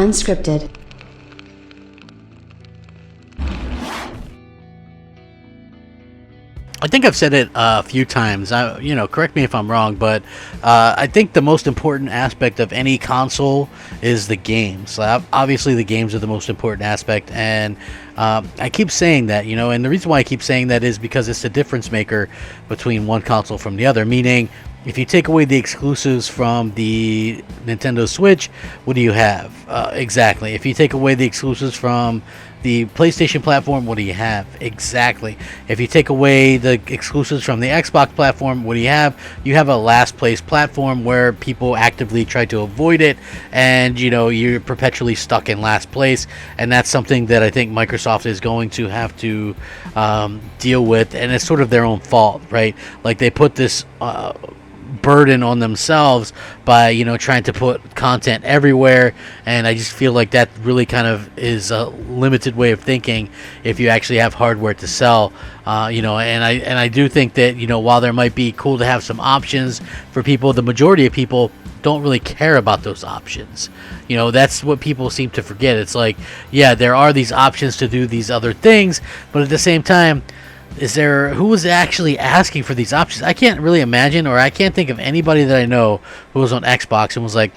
Unscripted. I think I've said it a few times. Correct me if I'm wrong, but I think the most important aspect of any console is the games. Obviously, the games are the most important aspect, and I keep saying that, and the reason why I keep saying that is because it's the difference maker between one console from the other. Meaning, if you take away the exclusives from the Nintendo Switch, what do you have? Exactly. If you take away the exclusives from the PlayStation platform, what do you have? Exactly. If you take away the exclusives from the Xbox platform, what do you have? You have a last place platform where people actively try to avoid it, and you're perpetually stuck in last place, and that's something that I think Microsoft is going to have to deal with, and it's sort of their own fault, right? Like, they put this burden on themselves by trying to put content everywhere, and I just feel like that really kind of is a limited way of thinking if you actually have hardware to sell. And I do think that while there might be cool to have some options for people, the majority of people don't really care about those options. That's what people seem to forget. It's like, yeah, there are these options to do these other things, but at the same time, who is actually asking for these options? I can't really imagine, or I can't think of anybody that I know who was on Xbox and was like,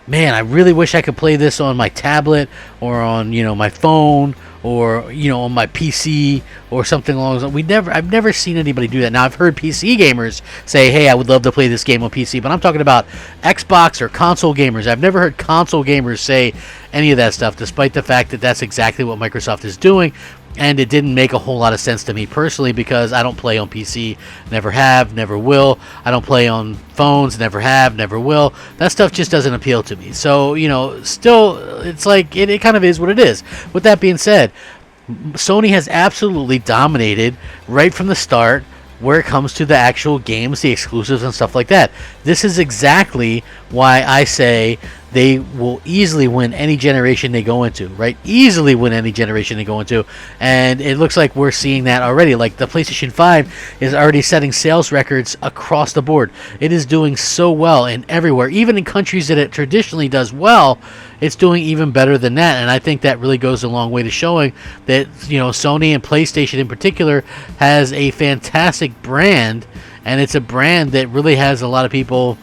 man, I really wish I could play this on my tablet or on my phone or on my PC or something along those lines. I've never seen anybody do that. Now, I've heard PC gamers say, hey, I would love to play this game on PC, but I'm talking about Xbox or console gamers. I've never heard console gamers say any of that stuff, despite the fact that that's exactly what Microsoft is doing. And it didn't make a whole lot of sense to me personally, because I don't play on PC, never have, never will. I don't play on phones, never have, never will. That stuff just doesn't appeal to me. So, still, it's like, it kind of is what it is. With that being said, Sony has absolutely dominated right from the start where it comes to the actual games, the exclusives and stuff like that. This is exactly why I say they will easily win any generation they go into, right? Easily win any generation they go into. And it looks like we're seeing that already. Like, the PlayStation 5 is already setting sales records across the board. It is doing so well in everywhere. Even in countries that it traditionally does well, it's doing even better than that. And I think that really goes a long way to showing that, Sony and PlayStation in particular has a fantastic brand. And it's a brand that really has a lot of people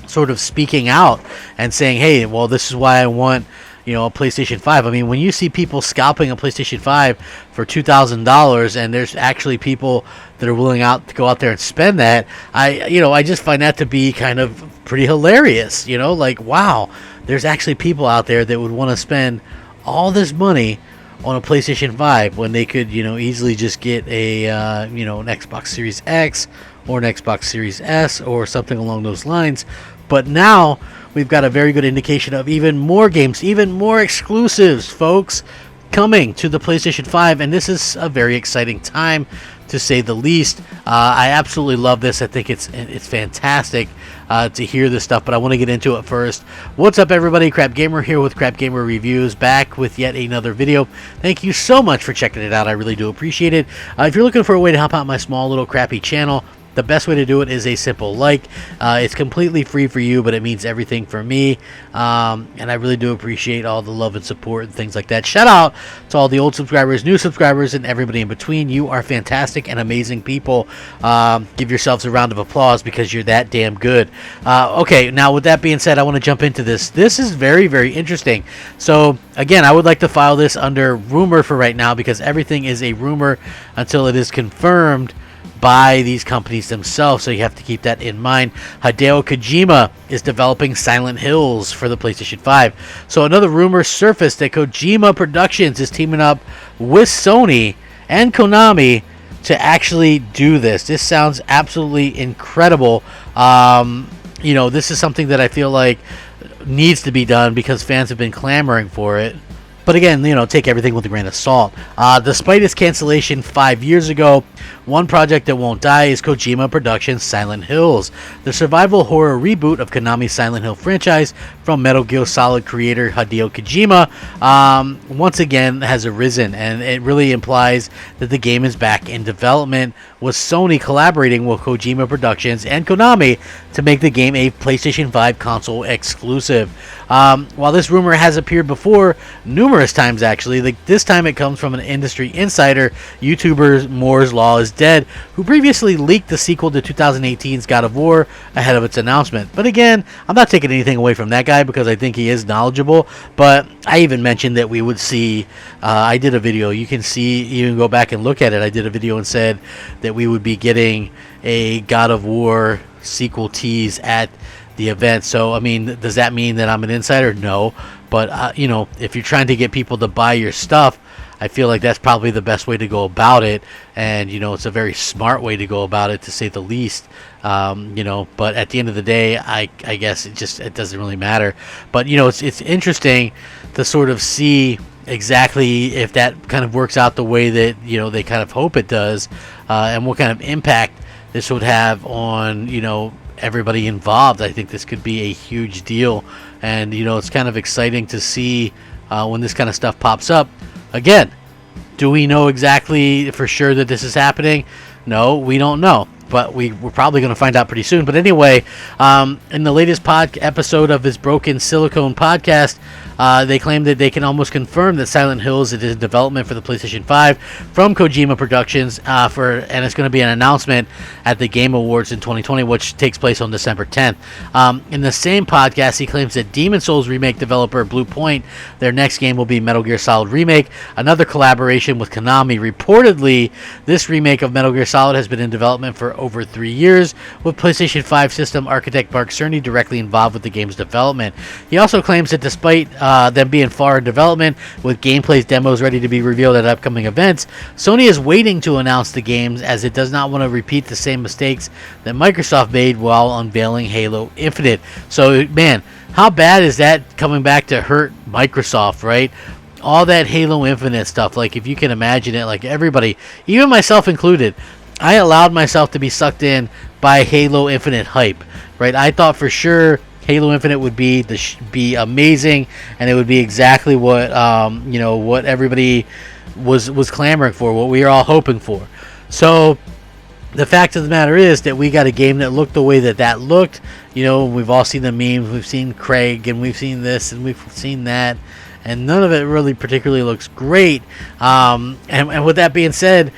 sort of speaking out and saying, hey, well, this is why I want a PlayStation 5. I mean, when you see people scalping a PlayStation 5 for $2,000 and there's actually people that are willing to go out there and spend that, I just find that to be kind of pretty hilarious. Like, wow, there's actually people out there that would want to spend all this money on a PlayStation 5 when they could easily just get a an Xbox Series X or an Xbox Series S or something along those lines. But now we've got a very good indication of even more games, even more exclusives, folks, coming to the PlayStation 5, and this is a very exciting time, to say the least. I absolutely love this. I think it's fantastic to hear this stuff, but I want to get into it first. What's up, everybody? Crapgamer here with Crapgamer Reviews, back with yet another video. Thank you so much for checking it out. I really do appreciate it. If you're looking for a way to help out my small little crappy channel, the best way to do it is a simple like. It's completely free for you, but it means everything for me. And I really do appreciate all the love and support and things like that. Shout out to all the old subscribers, new subscribers, and everybody in between. You are fantastic and amazing people. Give yourselves a round of applause because you're that damn good. Okay, now with that being said, I want to jump into this. This is very, very interesting. So, again, I would like to file this under rumor for right now because everything is a rumor until it is confirmed by these companies themselves, so you have to keep that in mind. Hideo Kojima is developing Silent Hills for the PlayStation 5. So another rumor surfaced that Kojima Productions is teaming up with Sony and Konami to actually do this. This sounds absolutely incredible. This is something that I feel like needs to be done because fans have been clamoring for it. But again, take everything with a grain of salt. Despite its cancellation 5 years ago, one project that won't die is Kojima Productions' Silent Hills, the survival horror reboot of Konami's Silent Hill franchise from Metal Gear Solid creator Hideo Kojima once again has arisen, and it really implies that the game is back in development, with Sony collaborating with Kojima Productions and Konami to make the game a PlayStation 5 console exclusive. While this rumor has appeared before numerous times, actually, this time it comes from an industry insider, YouTuber Moore's Law is Dead, who previously leaked the sequel to 2018's God of War ahead of its announcement. But again, I'm not taking anything away from that guy because I think he is knowledgeable. But I even mentioned that we would see, I did a video, you can go back and look at it. I did a video and said that we would be getting a God of War sequel tease at the event. So, I mean, does that mean that I'm an insider? No. But, if you're trying to get people to buy your stuff, I feel like that's probably the best way to go about it. And, it's a very smart way to go about it, to say the least. But at the end of the day, I guess it doesn't really matter. But, it's interesting to sort of see exactly if that kind of works out the way that, they kind of hope it does, and what kind of impact this would have on, everybody involved. I think this could be a huge deal, and it's kind of exciting to see when this kind of stuff pops up. Again, do we know exactly for sure that this is happening? No, we don't know, but we're probably going to find out pretty soon. But anyway, in the latest episode of this Broken Silicone podcast, they claim that they can almost confirm that Silent Hills is in development for the PlayStation 5 from Kojima Productions, and it's going to be an announcement at the Game Awards in 2020, which takes place on December 10th. In the same podcast, he claims that Demon Souls remake developer Blue Point, their next game will be Metal Gear Solid Remake, another collaboration with Konami. Reportedly, this remake of Metal Gear Solid has been in development for over 3 years, with PlayStation 5 system architect Mark Cerny directly involved with the game's development. He also claims that despite them being far in development, with gameplay demos ready to be revealed at upcoming events, Sony is waiting to announce the games, as it does not want to repeat the same mistakes that Microsoft made while unveiling Halo Infinite. So, man, how bad is that coming back to hurt Microsoft, right? All that Halo Infinite stuff, like, if you can imagine it, like, everybody, even myself included, I allowed myself to be sucked in by Halo Infinite hype, right? I thought for sure Halo Infinite would be amazing, and it would be exactly what what everybody was clamoring for, what we were all hoping for. So the fact of the matter is that we got a game that looked the way that looked. We've all seen the memes, we've seen Craig, and we've seen this, and we've seen that, and none of it really particularly looks great. And with that being said,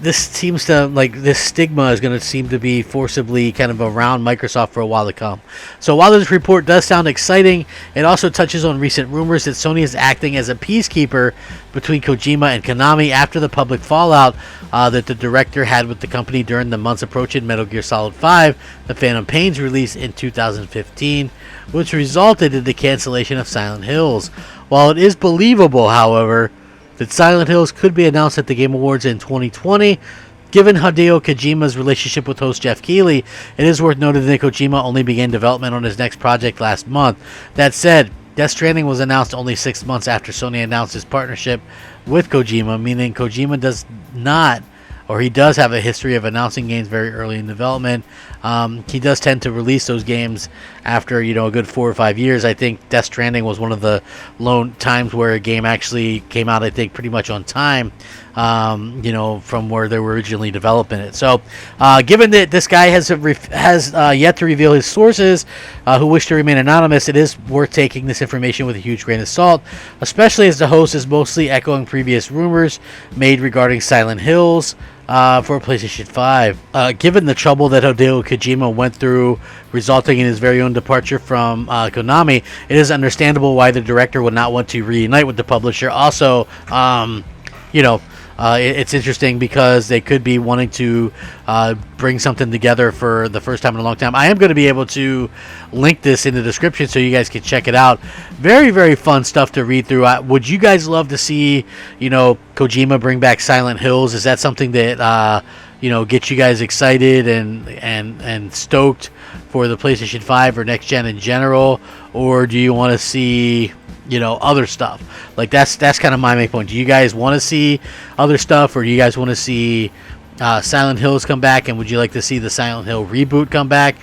this seems to, this stigma is going to seem to be forcibly kind of around Microsoft for a while to come. So while this report does sound exciting, it also touches on recent rumors that Sony is acting as a peacekeeper between Kojima and Konami after the public fallout that the director had with the company during the months approaching Metal Gear Solid 5, The Phantom Pain's release in 2015, which resulted in the cancellation of Silent Hills. While it is believable, however, that Silent Hills could be announced at the Game Awards in 2020, given Hideo Kojima's relationship with host Jeff Keighley, it is worth noting that Kojima only began development on his next project last month. That said, Death Stranding was announced only 6 months after Sony announced his partnership with Kojima, meaning Kojima does not, or he does have a history of announcing games very early in development. He does tend to release those games after, a good 4 or 5 years. I think Death Stranding was one of the lone times where a game actually came out, I think, pretty much on time, from where they were originally developing it. So, given that this guy has yet to reveal his sources, who wish to remain anonymous, it is worth taking this information with a huge grain of salt, especially as the host is mostly echoing previous rumors made regarding Silent Hills for PlayStation 5. Given the trouble that Hideo Kojima went through, resulting in his very own departure from Konami, it is understandable why the director would not want to reunite with the publisher. Also, it's interesting because they could be wanting to bring something together for the first time in a long time. I am going to be able to link this in the description so you guys can check it out. Very, very fun stuff to read through. Would you guys love to see, Kojima bring back Silent Hills? Is that something that, gets you guys excited and stoked for the PlayStation 5 or next gen in general? Or do you want to see other stuff? Like, that's kind of my main point. Do you guys want to see other stuff, or do you guys want to see Silent Hills come back, and would you like to see the Silent Hill reboot come back?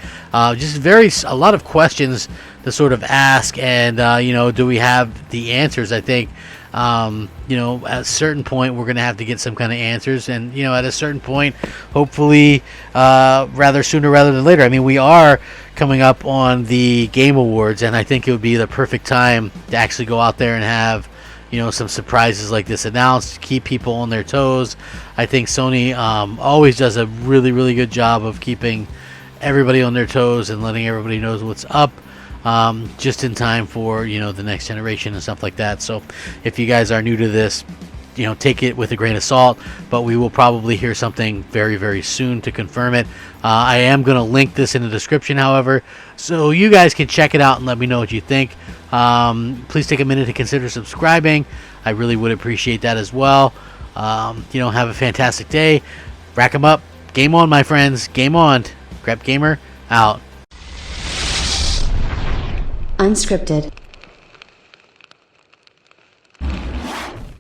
Just a lot of questions sort of ask, and you know, do we have the answers? I think you know, at a certain point we're going to have to get some kind of answers, and you know, at a certain point, hopefully rather sooner rather than later. I mean, we are coming up on the Game Awards, and I think it would be the perfect time to actually go out there and have, you know, some surprises like this announced, keep people on their toes. I think Sony always does a really good job of keeping everybody on their toes and letting everybody knows what's up, just in time for, you know, the next generation and stuff like that. So if you guys are new to this, you know, take it with a grain of salt, but we will probably hear something very soon to confirm it. I am going to link this in the description, however, so you guys can check it out and let me know what you think. Please take a minute to consider subscribing. I really would appreciate that as well. You know, have a fantastic day. Rack 'em up. Game on, my friends. Game on. Crapgamer out. Unscripted.